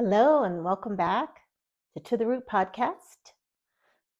Hello and welcome back to the Root podcast.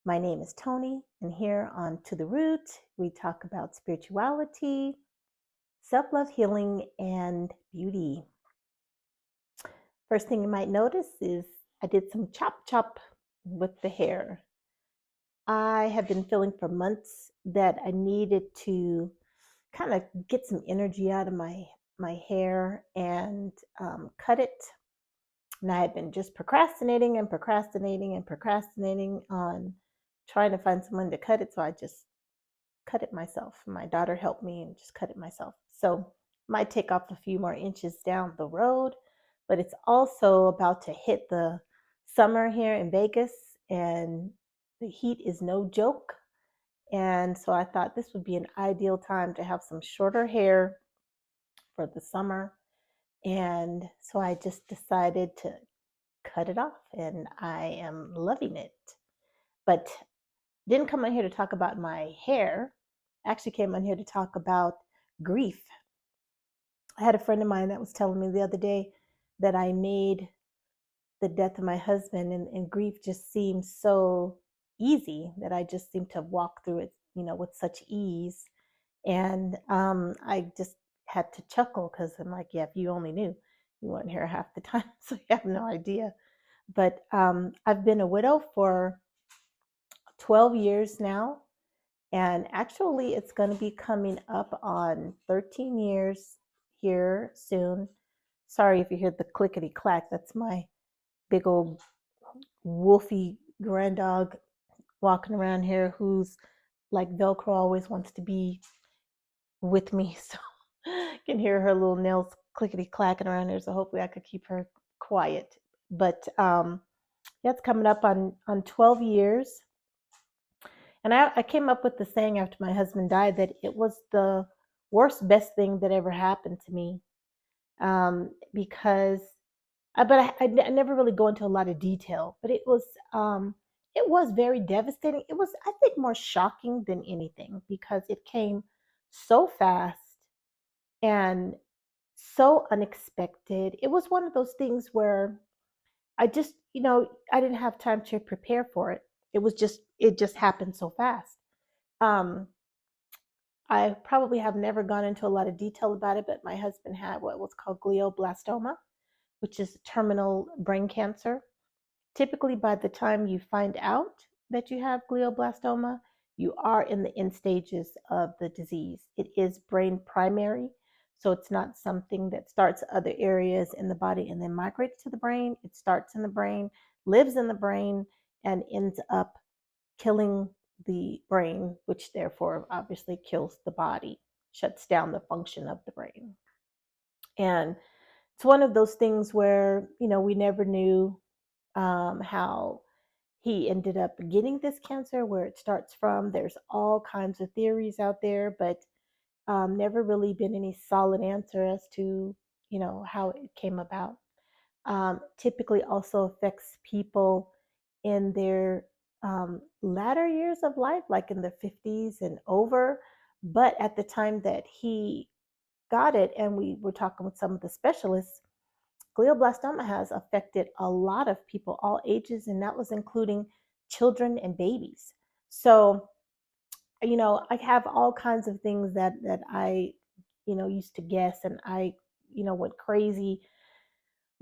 My name is Toni, and here on To the Root, we talk about spirituality, self love, healing, and beauty. First thing you might notice is I did some chop chop with the hair. I have been feeling for months that I needed to kind of get some energy out of my hair and cut it. And I had been just procrastinating and procrastinating and procrastinating on trying to find someone to cut it. So I just cut it myself. My daughter helped me and just cut it myself. So might take off a few more inches down the road, but it's also about to hit the summer here in Vegas, and the heat is no joke. And so I thought this would be an ideal time to have some shorter hair for the summer. And so I just decided to cut it off, and I am loving it. But didn't come on here to talk about my hair. I actually came on here to talk about grief. I had a friend of mine that was telling me the other day that I made the death of my husband, and grief just seems so easy, that I just seem to walk through it, with such ease. And I just had to chuckle because I'm like, yeah, if you only knew, you weren't here half the time, so you have no idea. But I've been a widow for 12 years now. And actually, it's going to be coming up on 13 years here soon. Sorry if you hear the clickety clack. That's my big old wolfy grand dog walking around here who's like Velcro, always wants to be with me. So I can hear her little nails clickety clacking around here. So hopefully I could keep her quiet. But yeah, it's coming up on 12 years. And I came up with the saying after my husband died that it was the worst, best thing that ever happened to me. Because, I never really go into a lot of detail, but it was very devastating. It was, I think, more shocking than anything because it came so fast and so unexpected. It was one of those things where I just, I didn't have time to prepare for it. It just happened so fast. Um, I probably have never gone into a lot of detail about it, but my husband had what was called glioblastoma, which is terminal brain cancer. Typically, by the time you find out that you have glioblastoma, you are in the end stages of the disease. It is brain primary, so it's not something that starts other areas in the body and then migrates to the brain. It starts in the brain, lives in the brain, and ends up killing the brain, which therefore obviously kills the body, shuts down the function of the brain. And it's one of those things where, we never knew how he ended up getting this cancer, where it starts from. There's all kinds of theories out there, but never really been any solid answer as to, how it came about. Typically also affects people in their latter years of life, like in the 50s and over. But at the time that he got it, and we were talking with some of the specialists, glioblastoma has affected a lot of people, all ages, and that was including children and babies. So, I have all kinds of things that I, used to guess, and I, went crazy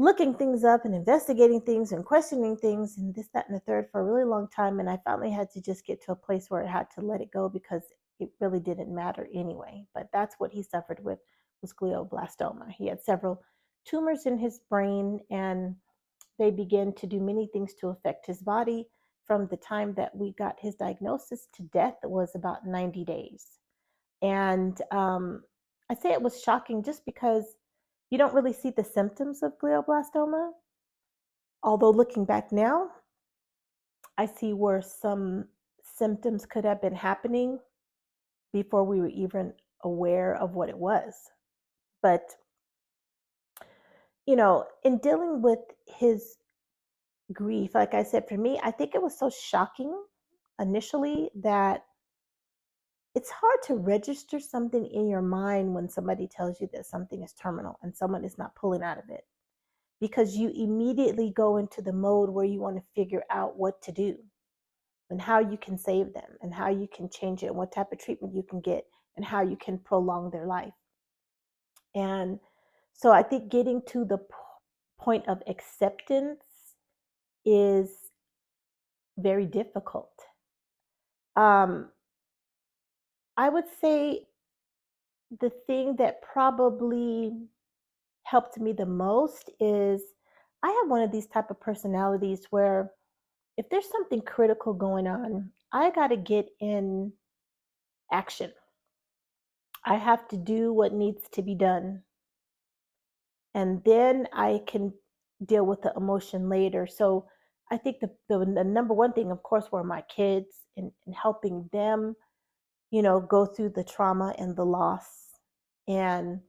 looking things up and investigating things and questioning things and this, that, and the third for a really long time. And I finally had to just get to a place where I had to let it go because it really didn't matter anyway. But that's what he suffered with, was glioblastoma. He had several tumors in his brain, and they began to do many things to affect his body. From the time that we got his diagnosis to death, it was about 90 days. And I say it was shocking just because you don't really see the symptoms of glioblastoma. Although looking back now, I see where some symptoms could have been happening before we were even aware of what it was. But, in dealing with his grief, like I said, for me, I think it was so shocking initially that it's hard to register something in your mind when somebody tells you that something is terminal and someone is not pulling out of it. because you immediately go into the mode where you want to figure out what to do and how you can save them and how you can change it and what type of treatment you can get and how you can prolong their life. And so I think getting to the point of acceptance is very difficult. Um, I would say the thing that probably helped me the most is I have one of these type of personalities where if there's something critical going on, I got to get in action. I have to do what needs to be done. And then I can deal with the emotion later. So I think the number one thing, of course, were my kids and helping them, go through the trauma and the loss and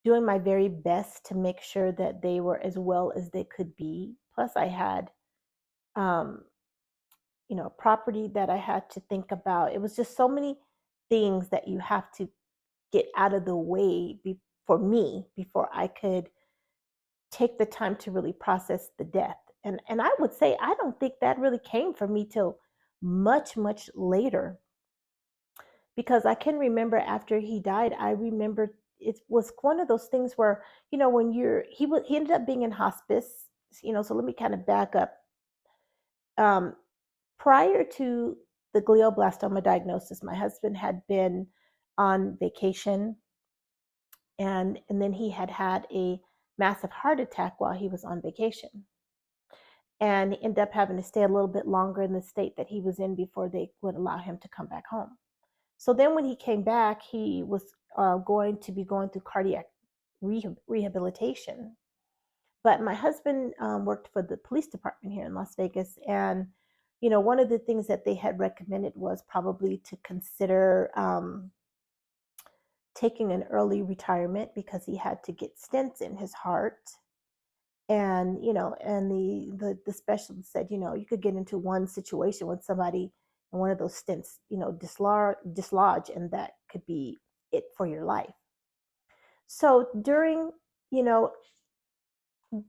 doing my very best to make sure that they were as well as they could be. Plus, I had, um, property that I had to think about. It was just so many things that you have to get out of the way for me before I could take the time to really process the death. And I would say I don't think that really came for me till much later, because I can remember after he died, I remember it was one of those things where, when he ended up being in hospice, so let me kind of back up. Um, Prior to the glioblastoma diagnosis, my husband had been on vacation, and then he had had a massive heart attack while he was on vacation. And he ended up having to stay a little bit longer in the state that he was in before they would allow him to come back home. So then when he came back, he was going to be going through cardiac rehabilitation. But my husband worked for the police department here in Las Vegas. And, one of the things that they had recommended was probably to consider taking an early retirement because he had to get stents in his heart. And the specialist said, you could get into one situation with somebody and one of those stents, dislodge, and that could be it for your life. So during, you know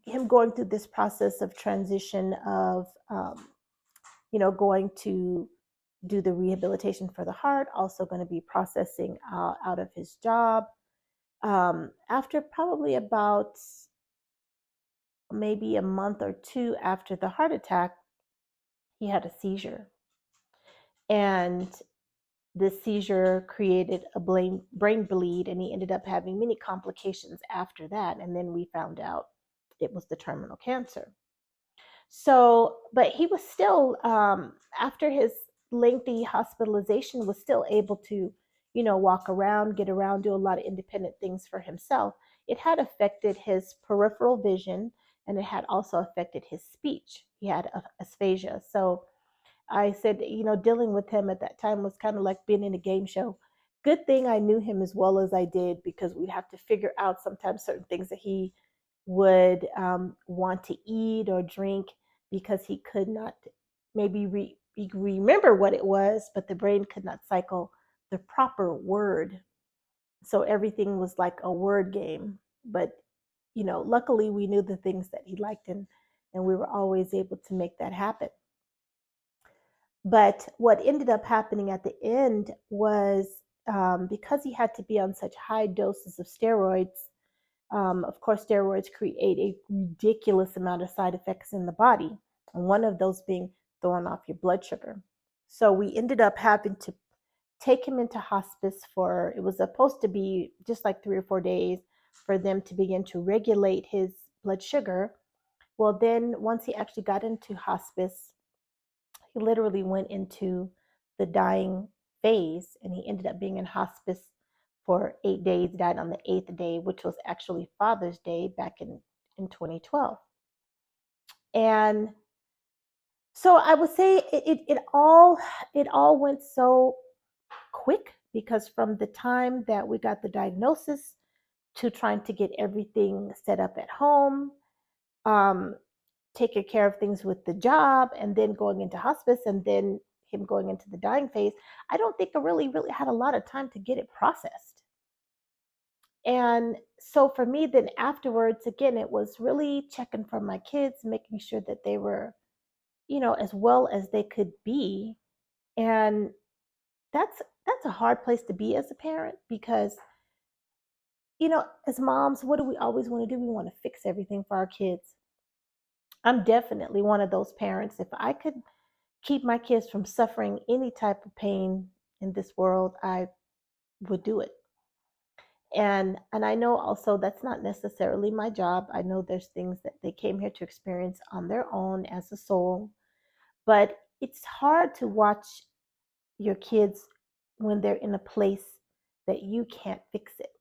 him going through this process of transition of going to do the rehabilitation for the heart, also going to be processing out of his job, after probably about maybe a month or two after the heart attack, he had a seizure. And this seizure created a brain bleed, and he ended up having many complications after that. And then we found out it was the terminal cancer. So, but he was still, after his lengthy hospitalization, was still able to, walk around, get around, do a lot of independent things for himself. It had affected his peripheral vision, and it had also affected his speech. He had aphasia. So I said, dealing with him at that time was kind of like being in a game show. Good thing I knew him as well as I did, because we'd have to figure out sometimes certain things that he would want to eat or drink, because he could not maybe remember what it was, but the brain could not cycle the proper word. So everything was like a word game. But, luckily we knew the things that he liked, and we were always able to make that happen. But what ended up happening at the end was, because he had to be on such high doses of steroids, of course, steroids create a ridiculous amount of side effects in the body, and one of those being throwing off your blood sugar. So we ended up having to take him into hospice for, it was supposed to be just like 3 or 4 days for them to begin to regulate his blood sugar. Well, then once he actually got into hospice, he literally went into the dying phase, and he ended up being in hospice for 8 days, died on the 8th day, which was actually Father's Day back in 2012. And so I would say it all went so quick, because from the time that we got the diagnosis to trying to get everything set up at home, um, taking care of things with the job, and then going into hospice, and then him going into the dying phase, I don't think I really had a lot of time to get it processed. And so for me, then afterwards, again, it was really checking for my kids, making sure that they were, as well as they could be. And that's a hard place to be as a parent because, as moms, what do we always want to do? We want to fix everything for our kids. I'm definitely one of those parents. If I could keep my kids from suffering any type of pain in this world, I would do it. And I know also that's not necessarily my job. I know there's things that they came here to experience on their own as a soul, but it's hard to watch your kids when they're in a place that you can't fix it,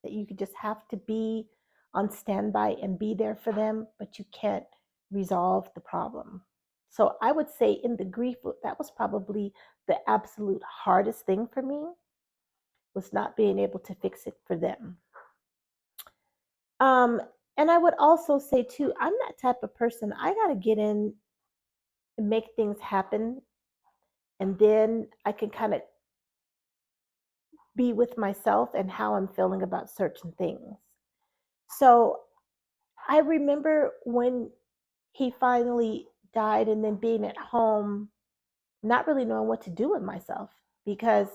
that you could just have to be on standby and be there for them, but you can't resolve the problem. So I would say in the grief, that was probably the absolute hardest thing for me, was not being able to fix it for them. Um, and I would also say too, I'm that type of person. I gotta get in and make things happen, and then I can kind of be with myself and how I'm feeling about certain things. So I remember when he finally died, and then being at home, not really knowing what to do with myself because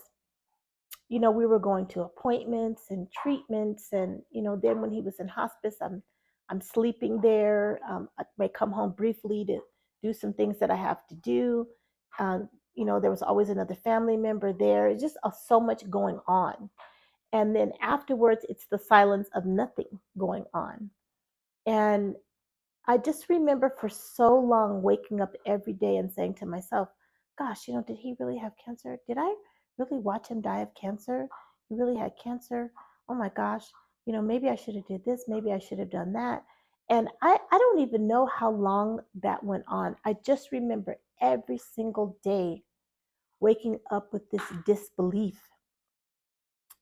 we were going to appointments and treatments, and then when he was in hospice, I'm sleeping there. I may come home briefly to do some things that I have to do. There was always another family member there. It's just so much going on, and then afterwards, it's the silence of nothing going on. And I just remember for so long waking up every day and saying to myself, gosh, did he really have cancer? Did I really watch him die of cancer? He really had cancer. Oh my gosh, maybe I should have did this, maybe I should have done that. And I don't even know how long that went on. I just remember every single day waking up with this disbelief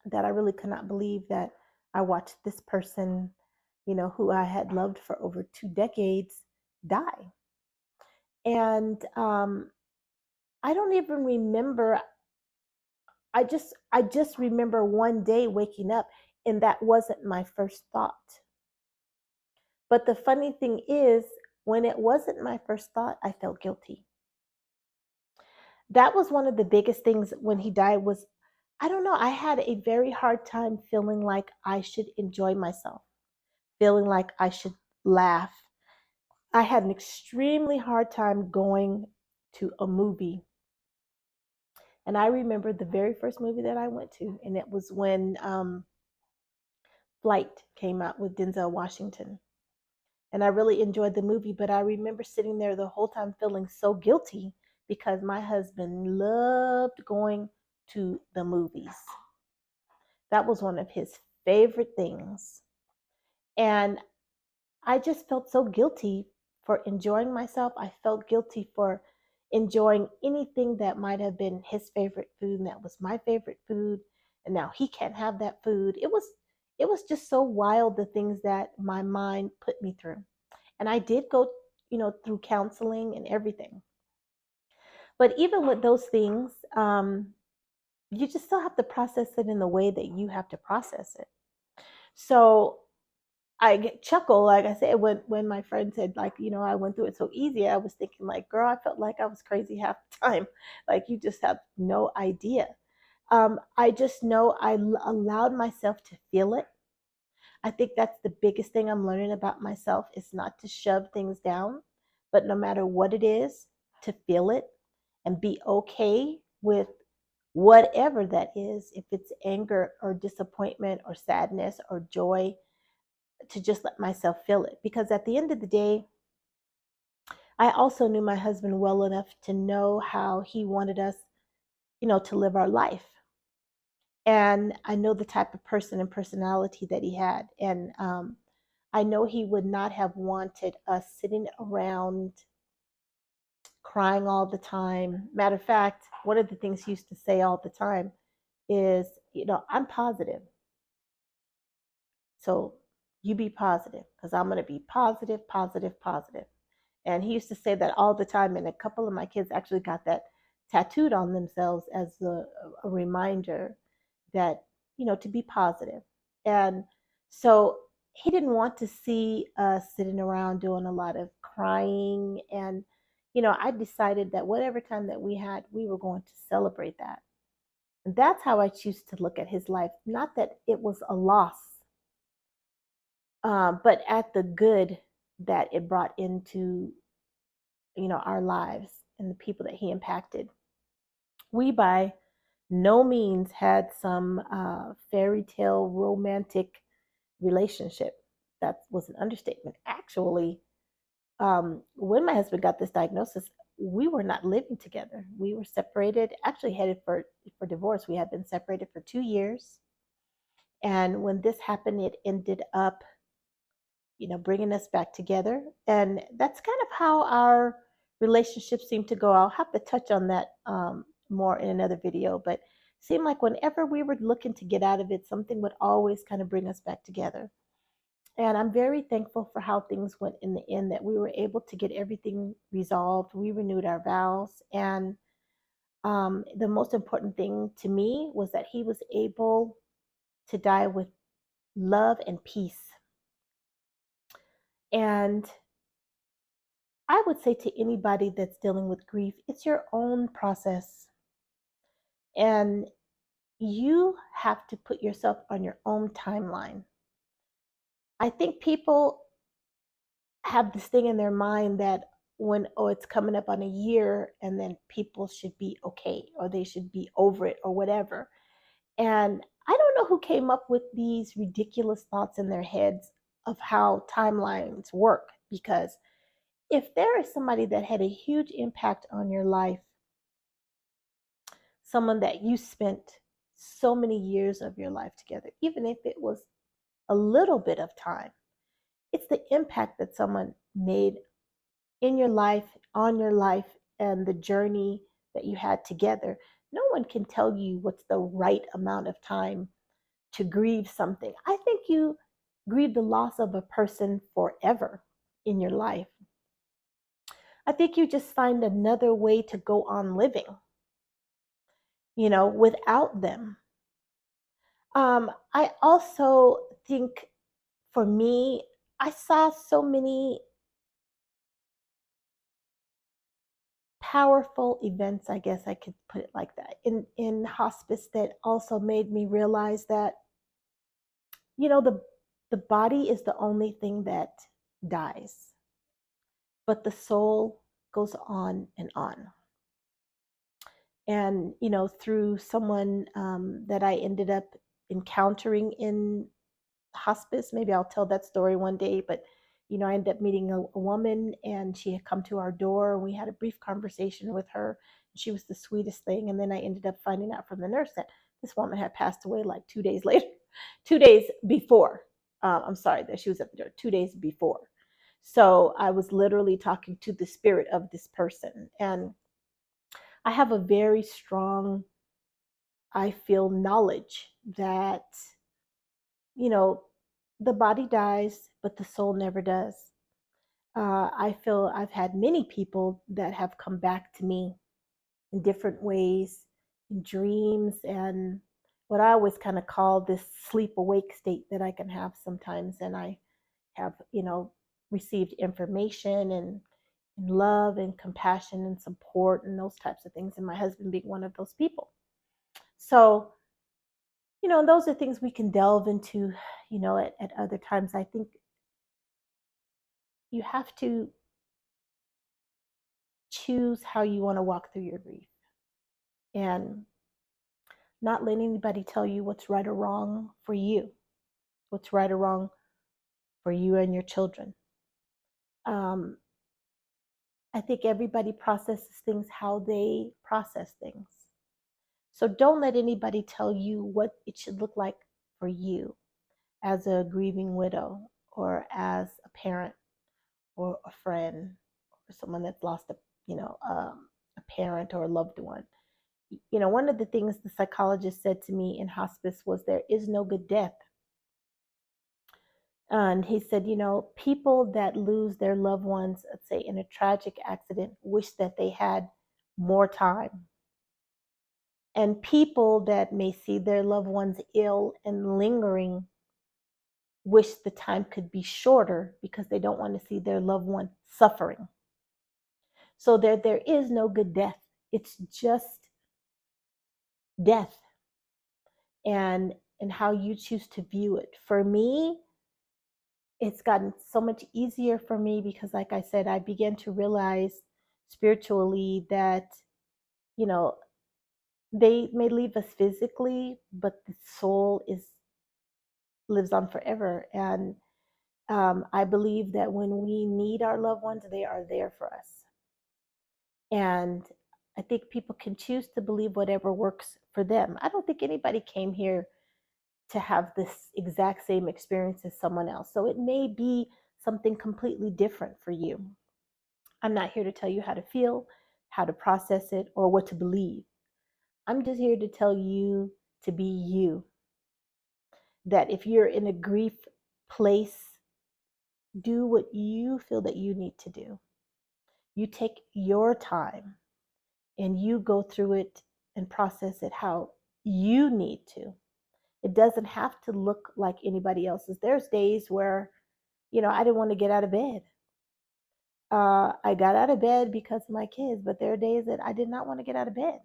that I really could not believe that I watched this person, who I had loved for over 2 decades, die. And I don't even remember. I just remember one day waking up, and that wasn't my first thought. But the funny thing is, when it wasn't my first thought, I felt guilty. That was one of the biggest things when he died. Was I don't know, I had a very hard time feeling like I should enjoy myself, feeling like I should laugh. I had an extremely hard time going to a movie. And I remember the very first movie that I went to, and it was when Flight came out with Denzel Washington. And I really enjoyed the movie, but I remember sitting there the whole time feeling so guilty because my husband loved going to the movies. That was one of his favorite things. And I just felt so guilty for enjoying myself. I felt guilty for enjoying anything that might have been his favorite food and that was my favorite food. And now he can't have that food. It was just so wild, the things that my mind put me through. And I did go, through counseling and everything. But even with those things, you just still have to process it in the way that you have to process it. So I get chuckle, like I said, when my friend said, like, I went through it so easy. I was thinking, like, girl, I felt like I was crazy half the time. Like, you just have no idea. I just know allowed myself to feel it. I think that's the biggest thing I'm learning about myself, is not to shove things down, but no matter what it is, to feel it and be okay with whatever that is. If it's anger or disappointment or sadness or joy, to just let myself feel it. Because at the end of the day, I also knew my husband well enough to know how he wanted us, to live our life. And I know the type of person and personality that he had. And I know he would not have wanted us sitting around crying all the time. Matter of fact, one of the things he used to say all the time is, I'm positive. So you be positive, because I'm going to be positive, positive, positive. And he used to say that all the time. And a couple of my kids actually got that tattooed on themselves as a reminder that, to be positive. And so he didn't want to see us sitting around doing a lot of crying. And, I decided that whatever time that we had, we were going to celebrate that. And that's how I choose to look at his life. Not that it was a loss, but at the good that it brought into, our lives and the people that he impacted. We, by no means, had some fairy tale romantic relationship. That was an understatement. Actually, when my husband got this diagnosis, we were not living together. We were separated, actually headed for divorce. We had been separated for 2 years. And when this happened, it ended up, bringing us back together. And that's kind of how our relationship seemed to go. I'll have to touch on that more in another video, but it seemed like whenever we were looking to get out of it, something would always kind of bring us back together. And I'm very thankful for how things went in the end, that we were able to get everything resolved. We renewed our vows. And the most important thing to me was that he was able to die with love and peace. And I would say to anybody that's dealing with grief, it's your own process. And you have to put yourself on your own timeline. I think people have this thing in their mind that when, oh, it's coming up on a year, and then people should be okay, or they should be over it, or whatever. And I don't know who came up with these ridiculous thoughts in their heads of how timelines work, because if there is somebody that had a huge impact on your life, someone that you spent so many years of your life together, even if it was a little bit of time, it's the impact that someone made in your life, on your life, and the journey that you had together. No one can tell you what's the right amount of time to grieve something. I think you grieve the loss of a person forever in your life. I think you just find another way to go on living, without them. I also think, for me, I saw so many powerful events, I guess I could put it like that, in hospice, that also made me realize that, the body is the only thing that dies, but the soul goes on and on. And, through someone that I ended up encountering in hospice. Maybe I'll tell that story one day, but I ended up meeting a woman, and she had come to our door, and we had a brief conversation with her. She was the sweetest thing. And then I ended up finding out from the nurse that this woman had passed away like 2 days later, 2 days before. I'm sorry, that she was at the door 2 days before. So I was literally talking to the spirit of this person. And I have a very strong, I feel, knowledge that, you know, the body dies, but the soul never does. I feel I've had many people that have come back to me in different ways, in dreams, and what I always kind of call this sleep awake state that I can have sometimes. And I have, received information and love and compassion and support and those types of things. And my husband being one of those people. So, those are things we can delve into, at other times. I think you have to choose how you want to walk through your grief, and not let anybody tell you what's right or wrong for you, what's right or wrong for you and your children. Um, I think everybody processes things how they process things. So don't let anybody tell you what it should look like for you as a grieving widow, or as a parent, or a friend, or someone that's lost a parent or a loved one. One of the things the psychologist said to me in hospice was, there is no good death. And he said, people that lose their loved ones, let's say in a tragic accident, wish that they had more time. And people that may see their loved ones ill and lingering wish the time could be shorter because they don't want to see their loved one suffering. So there is no good death. It's just death, and how you choose to view it. For me, it's gotten so much easier for me because, like I said, I began to realize spiritually that, you know, they may leave us physically, but the soul is lives on forever. And I believe that when we need our loved ones, they are there for us. And I think people can choose to believe whatever works for them. I don't think anybody came here to have this exact same experience as someone else. So it may be something completely different for you. I'm not here to tell you how to feel, how to process it, or what to believe. I'm just here to tell you to be you. That if you're in a grief place, do what you feel that you need to do. You take your time and you go through it and process it how you need to. It doesn't have to look like anybody else's. There's days where, I didn't want to get out of bed. I got out of bed because of my kids, but there are days that I did not want to get out of bed.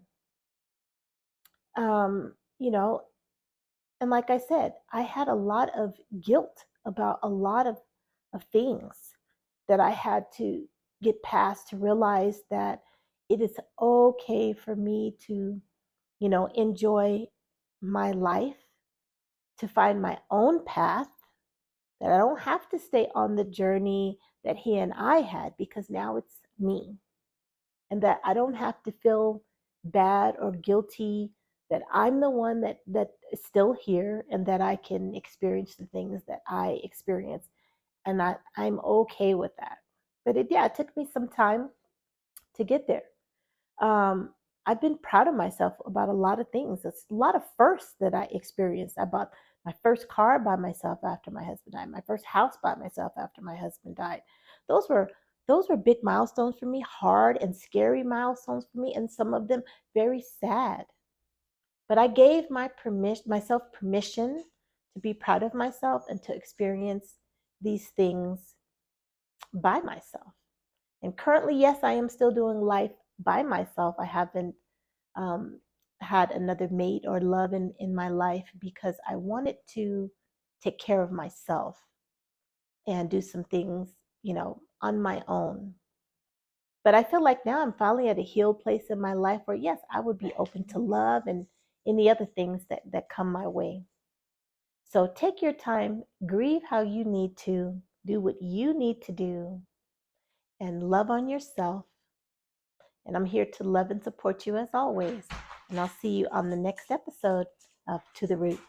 Um, you know, and like I said, I had a lot of guilt about a lot of things that I had to get past to realize that it is okay for me to, enjoy my life, to find my own path, that I don't have to stay on the journey that he and I had because now it's me. And that I don't have to feel bad or guilty that I'm the one that is still here and that I can experience the things that I experience. And I'm okay with that. But it took me some time to get there. Um, I've been proud of myself about a lot of things. It's a lot of firsts that I experienced. I bought my first car by myself after my husband died. My first house by myself after my husband died. Those were those were big milestones for me, hard and scary milestones for me, and some of them very sad. But I gave myself permission to be proud of myself and to experience these things by myself. And currently, yes, I am still doing life by myself. I haven't um, had another mate or love in my life because I wanted to take care of myself and do some things, on my own. But I feel like now I'm finally at a healed place in my life where, yes, I would be open to love and any other things that come my way. So take your time, grieve how you need to, do what you need to do, and love on yourself. And I'm here to love and support you as always. And I'll see you on the next episode of To the Root.